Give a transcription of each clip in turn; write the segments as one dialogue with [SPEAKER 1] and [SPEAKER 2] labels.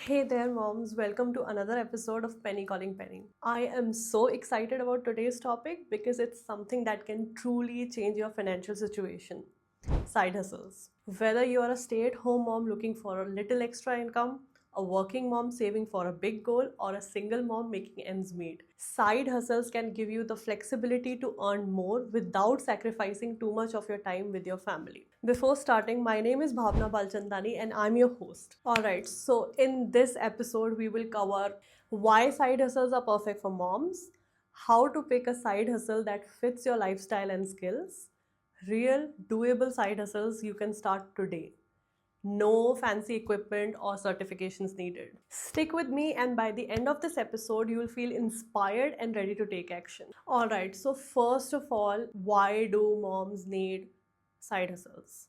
[SPEAKER 1] Hey there, moms. Welcome to another episode of Penny Calling Penny. I am so excited about today's topic because it's something that can truly change your financial situation. Side hustles. Whether you are a stay at home mom looking for a little extra income, a working mom saving for a big goal, or a single mom making ends meet, side hustles can give you the flexibility to earn more without sacrificing too much of your time with your family. Before starting, my name is Bhavna Balchandani and I'm your host. Alright, so in this episode, we will cover why side hustles are perfect for moms, how to pick a side hustle that fits your lifestyle and skills, real, doable side hustles you can start today. No fancy equipment or certifications needed. Stick with me, and by the end of this episode, you will feel inspired and ready to take action. Alright, so first of all, why do moms need side hustles?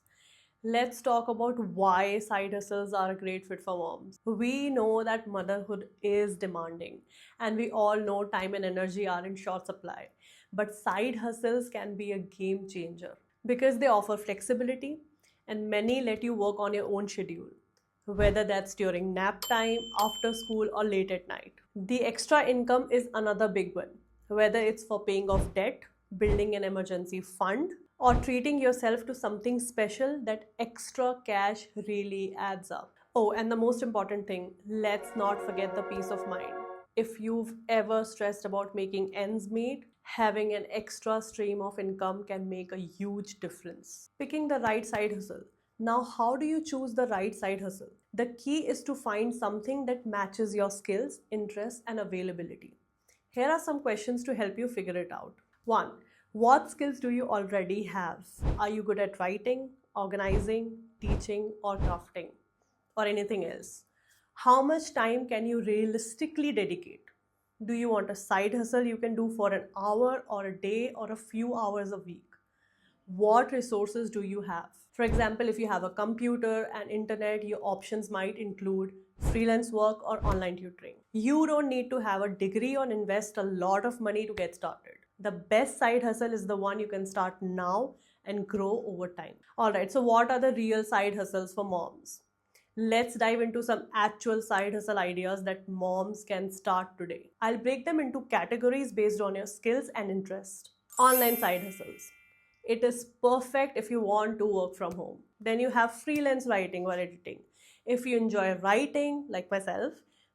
[SPEAKER 1] Let's talk about why side hustles are a great fit for moms. We know that motherhood is demanding, and we all know time and energy are in short supply. But side hustles can be a game changer because they offer flexibility, and many let you work on your own schedule, whether that's during nap time, after school, or late at night. The extra income is another big one, whether it's for paying off debt, building an emergency fund, or treating yourself to something special. That extra cash really adds up. Oh, and the most important thing, let's not forget the peace of mind. If you've ever stressed about making ends meet, having an extra stream of income can make a huge difference. Picking the right side hustle. Now, how do you choose the right side hustle? The key is to find something that matches your skills, interests, and availability. Here are some questions to help you figure it out. 1. What skills do you already have? Are you good at writing, organizing, teaching, or crafting, or anything else? How much time can you realistically dedicate? Do you want a side hustle you can do for an hour or a day or a few hours a week? What resources do you have? For example, if you have a computer and internet, your options might include freelance work or online tutoring. You don't need to have a degree or invest a lot of money to get started. The best side hustle is the one you can start now and grow over time. Alright, so what are the real side hustles for moms? Let's dive into some actual side hustle ideas that moms can start today. I'll break them into categories based on your skills and interest. Online side hustles. It is perfect if you want to work from home. Then you have freelance writing or editing. If you enjoy writing, like myself,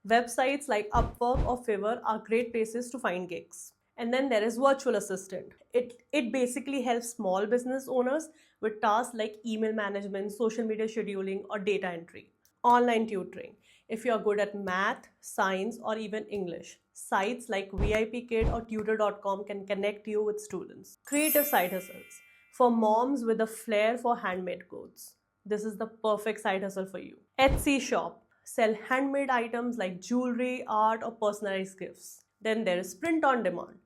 [SPEAKER 1] websites like Upwork or Fiverr are great places to find gigs. And then there is virtual assistant. It basically helps small business owners with tasks like email management, social media scheduling, or data entry. Online tutoring. If you're good at math, science, or even English, sites like VIPKid or tutor.com can connect you with students. Creative side hustles. For moms with a flair for handmade goods, this is the perfect side hustle for you. Etsy shop. Sell handmade items like jewelry, art, or personalized gifts. Then there is print on demand.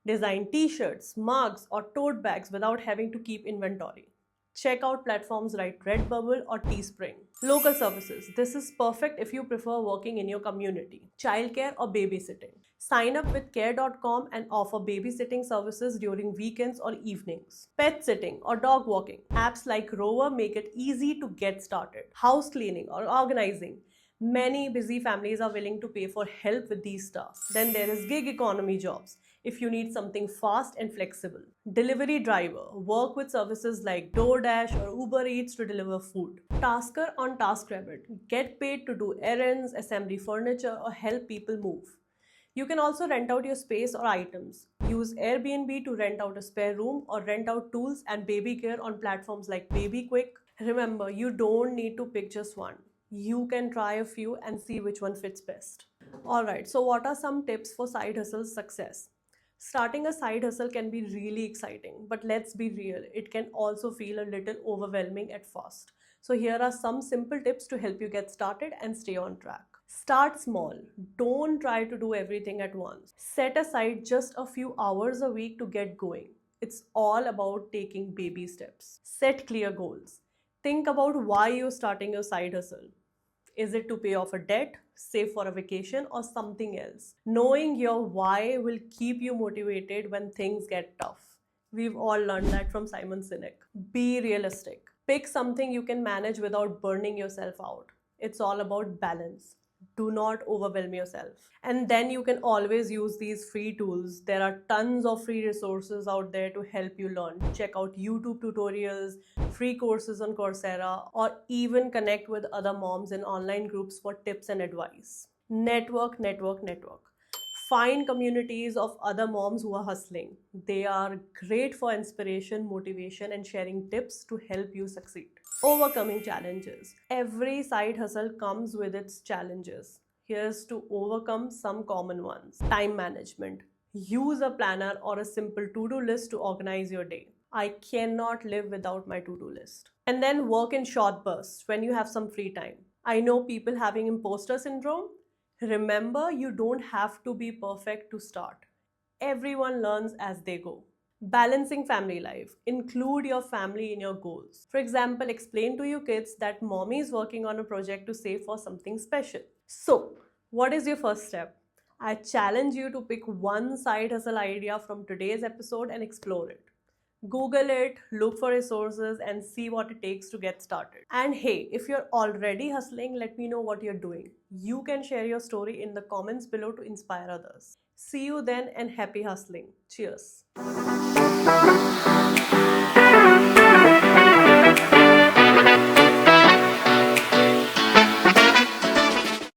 [SPEAKER 1] Design t-shirts, mugs, or tote bags without having to keep inventory. Check out platforms like Redbubble or Teespring. Local services. This is perfect if you prefer working in your community. Childcare or babysitting. Sign up with care.com and offer babysitting services during weekends or evenings. Pet sitting or dog walking. Apps like Rover make it easy to get started. House cleaning or organizing. Many busy families are willing to pay for help with these tasks. Then there is gig economy jobs. If you need something fast and flexible. Delivery driver. Work with services like DoorDash or Uber Eats to deliver food. Tasker on TaskRabbit. Get paid to do errands, assemble furniture, or help people move. You can also rent out your space or items. Use Airbnb to rent out a spare room or rent out tools and baby gear on platforms like BabyQuick. Remember, you don't need to pick just one. You can try a few and see which one fits best. Alright, so what are some tips for side hustle success? Starting a side hustle can be really exciting, but let's be real, it can also feel a little overwhelming at first. So here are some simple tips to help you get started and stay on track. Start small. Don't try to do everything at once. Set aside just a few hours a week to get going. It's all about taking baby steps. Set clear goals. Think about why you're starting your side hustle. Is it to pay off a debt, save for a vacation, or something else? Knowing your why will keep you motivated when things get tough. We've all learned that from Simon Sinek. Be realistic. Pick something you can manage without burning yourself out. It's all about balance. Do not overwhelm yourself. And then you can always use these free tools. There are tons of free resources out there to help you learn. Check out YouTube tutorials, free courses on Coursera, or even connect with other moms in online groups for tips and advice. Network, network, network. Find communities of other moms who are hustling. They are great for inspiration, motivation, and sharing tips to help you succeed. Overcoming challenges. Every side hustle comes with its challenges. Here's to overcome some common ones. Time management. Use a planner or a simple to-do list to organize your day. I cannot live without my to-do list. And then work in short bursts when you have some free time. I know people having imposter syndrome. Remember, you don't have to be perfect to start. Everyone learns as they go. Balancing family life. Include your family in your goals. For example, explain to your kids that mommy is working on a project to save for something special. So, what is your first step? I challenge you to pick one side hustle idea from today's episode and explore it. Google it, look for resources, and see what it takes to get started. And hey, if you're already hustling, let me know what you're doing. You can share your story in the comments below to inspire others. See you then and happy hustling. Cheers.